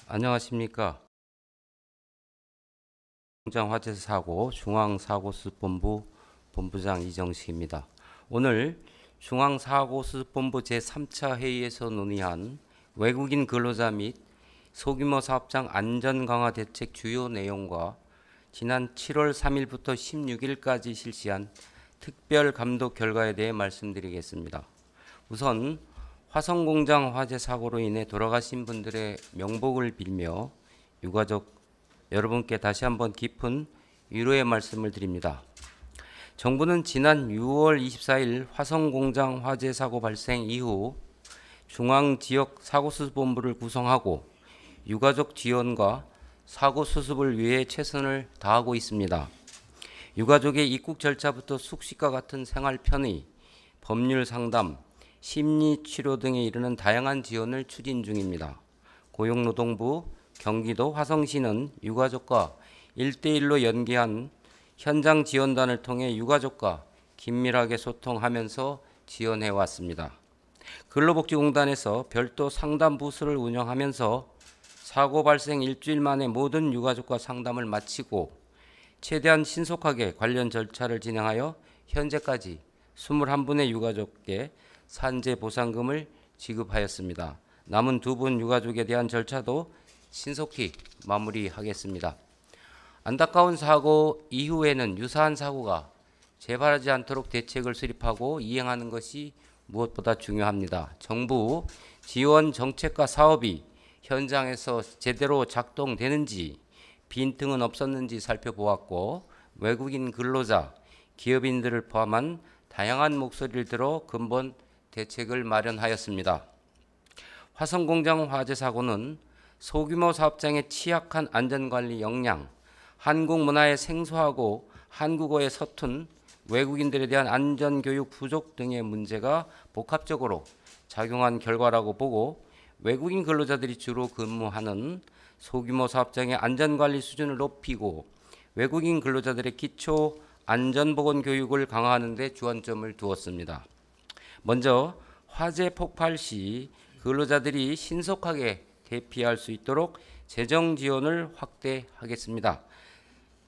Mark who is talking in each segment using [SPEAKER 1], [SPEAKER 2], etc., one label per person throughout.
[SPEAKER 1] 안녕하십니까. 공장 화재 사고 중앙사고수습본부 본부장 이정식입니다. 오늘 중앙사고수습본부 제3차 회의에서 논의한 외국인 근로자 및 소규모 사업장 안전 강화 대책 주요 내용과 지난 7월 3일부터 16일까지 실시한 특별 감독 결과에 대해 말씀드리겠습니다. 우선 화성공장 화재 사고로 인해 돌아가신 분들의 명복을 빌며 유가족 여러분께 다시 한번 깊은 위로의 말씀을 드립니다. 정부는 지난 6월 24일 화성공장 화재 사고 발생 이후 중앙지역사고수습본부를 구성하고 유가족 지원과 사고 수습을 위해 최선을 다하고 있습니다. 유가족의 입국 절차부터 숙식과 같은 생활 편의, 법률 상담, 심리치료 등에 이르는 다양한 지원을 추진 중입니다. 고용노동부, 경기도 화성시는 유가족과 1대1로 연계한 현장 지원단을 통해 유가족과 긴밀하게 소통하면서 지원해 왔습니다. 근로복지공단에서 별도 상담 부서를 운영하면서 사고 발생 일주일 만에 모든 유가족과 상담을 마치고 최대한 신속하게 관련 절차를 진행하여 현재까지 21분의 유가족께 산재 보상금을 지급하였습니다. 남은 2분 유가족에 대한 절차도 신속히 마무리하겠습니다. 안타까운 사고 이후에는 유사한 사고가 재발하지 않도록 대책을 수립하고 이행하는 것이 무엇보다 중요합니다. 정부 지원 정책과 사업이 현장에서 제대로 작동되는지 빈틈은 없었는지 살펴보았고 외국인 근로자, 기업인들을 포함한 다양한 목소리를 들어 근본 대책을 마련하였습니다. 화성공장 화재 사고는 소규모 사업장의 취약한 안전관리 역량, 한국 문화에 생소하고 한국어에 서툰 외국인들에 대한 안전교육 부족 등의 문제가 복합적으로 작용한 결과라고 보고 외국인 근로자들이 주로 근무하는 소규모 사업장의 안전관리 수준을 높이고 외국인 근로자들의 기초 안전보건 교육을 강화하는 데 주안점을 두었습니다. 먼저 화재 폭발 시 근로자들이 신속하게 대피할 수 있도록 재정 지원을 확대하겠습니다.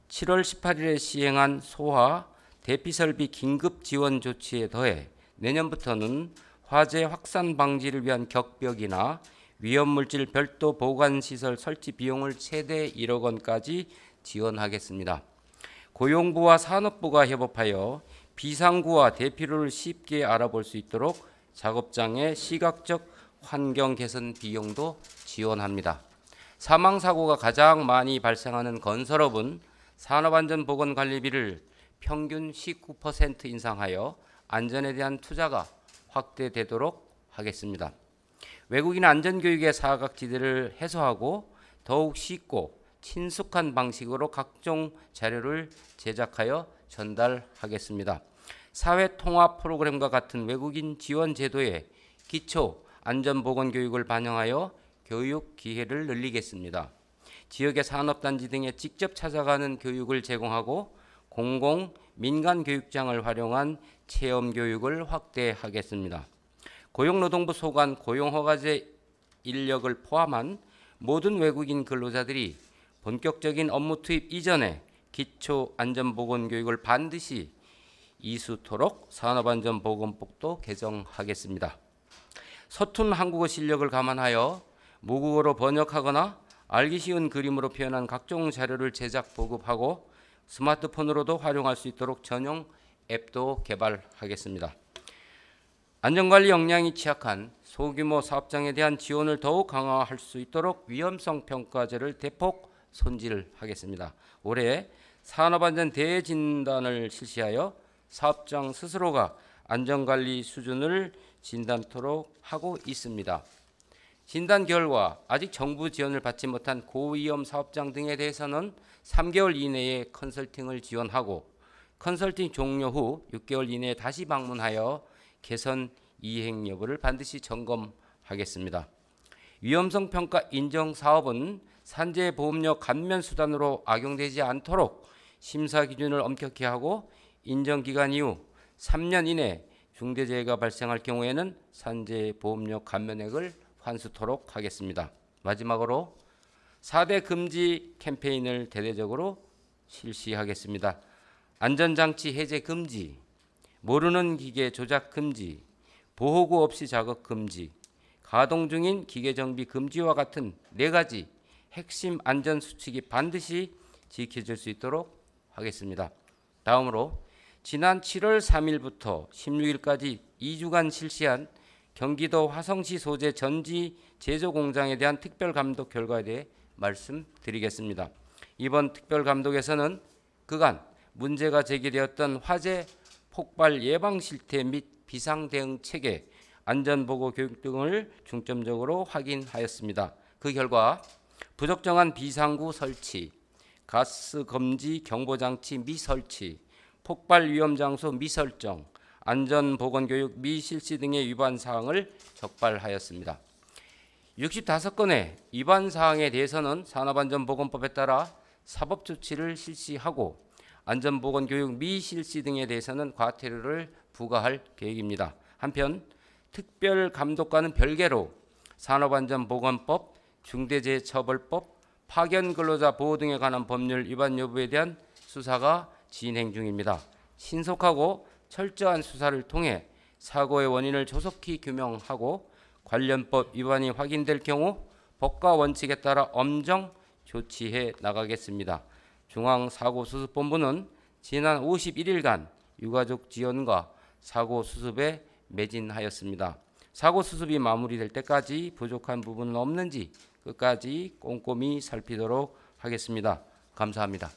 [SPEAKER 1] 7월 18일에 시행한 소화 대피설비 긴급 지원 조치에 더해 내년부터는 화재 확산 방지를 위한 격벽이나 위험물질 별도 보관시설 설치 비용을 최대 1억 원까지 지원하겠습니다. 고용부와 산업부가 협업하여 비상구와 대피로를 쉽게 알아볼 수 있도록 작업장의 시각적 환경 개선 비용도 지원합니다. 사망사고가 가장 많이 발생하는 건설업은 산업안전보건관리비를 평균 19% 인상하여 안전에 대한 투자가 확대되도록 하겠습니다. 외국인 안전교육의 사각지대를 해소하고 더욱 쉽고 친숙한 방식으로 각종 자료를 제작하여 전달하겠습니다. 사회통합 프로그램과 같은 외국인 지원 제도에 기초 안전보건교육을 반영하여 교육 기회를 늘리겠습니다. 지역의 산업단지 등에 직접 찾아가는 교육을 제공하고 공공, 민간 교육장을 활용한 체험교육을 확대하겠습니다. 고용노동부 소관 고용허가제 인력을 포함한 모든 외국인 근로자들이 본격적인 업무 투입 이전에 기초 안전보건교육을 반드시 이수토록 산업안전보건법도 개정하겠습니다. 서툰 한국어 실력을 감안하여 모국어로 번역하거나 알기 쉬운 그림으로 표현한 각종 자료를 제작 보급하고 스마트폰으로도 활용할 수 있도록 전용 앱도 개발하겠습니다. 안전관리 역량이 취약한 소규모 사업장에 대한 지원을 더욱 강화할 수 있도록 위험성 평가제를 대폭 손질하겠습니다. 올해 산업안전 대진단을 실시하여 사업장 스스로가 안전관리 수준을 진단토록 하고 있습니다. 진단 결과 아직 정부 지원을 받지 못한 고위험 사업장 등에 대해서는 3개월 이내에 컨설팅을 지원하고 컨설팅 종료 후 6개월 이내에 다시 방문하여 개선 이행 여부를 반드시 점검하겠습니다. 위험성 평가 인정 사업은 산재보험료 감면 수단으로 악용되지 않도록 심사 기준을 엄격히 하고 인정 기간 이후 3년 이내 중대재해가 발생할 경우에는 산재보험료 감면액을 환수토록 하겠습니다. 마지막으로 4대 금지 캠페인을 대대적으로 실시하겠습니다. 안전장치 해제 금지, 모르는 기계 조작 금지, 보호구 없이 작업 금지, 가동 중인 기계 정비 금지와 같은 4가지 핵심 안전 수칙이 반드시 지켜질 수 있도록 하겠습니다. 다음으로 지난 7월 3일부터 16일까지 2주간 실시한 경기도 화성시 소재 전지 제조 공장에 대한 특별 감독 결과에 대해 말씀드리겠습니다. 이번 특별 감독에서는 그간 문제가 제기되었던 화재 폭발 예방 실태 및 비상 대응 체계, 안전보고 교육 등을 중점적으로 확인하였습니다. 그 결과 부적정한 비상구 설치, 가스 검지 경보장치 미설치, 폭발 위험 장소 미설정, 안전보건교육 미실시 등의 위반 사항을 적발하였습니다. 65건의 위반 사항에 대해서는 산업안전보건법에 따라 사법조치를 실시하고 안전보건교육 미실시 등에 대해서는 과태료를 부과할 계획입니다. 한편 특별감독과는 별개로 산업안전보건법, 중대재해처벌법, 파견근로자 보호 등에 관한 법률 위반 여부에 대한 수사가 진행 중입니다. 신속하고 철저한 수사를 통해 사고의 원인을 조속히 규명하고 관련 법 위반이 확인될 경우 법과 원칙에 따라 엄정 조치해 나가겠습니다. 중앙사고수습본부는 지난 51일간 유가족 지원과 사고 수습에 매진하였습니다. 사고 수습이 마무리될 때까지 부족한 부분은 없는지 끝까지 꼼꼼히 살피도록 하겠습니다. 감사합니다.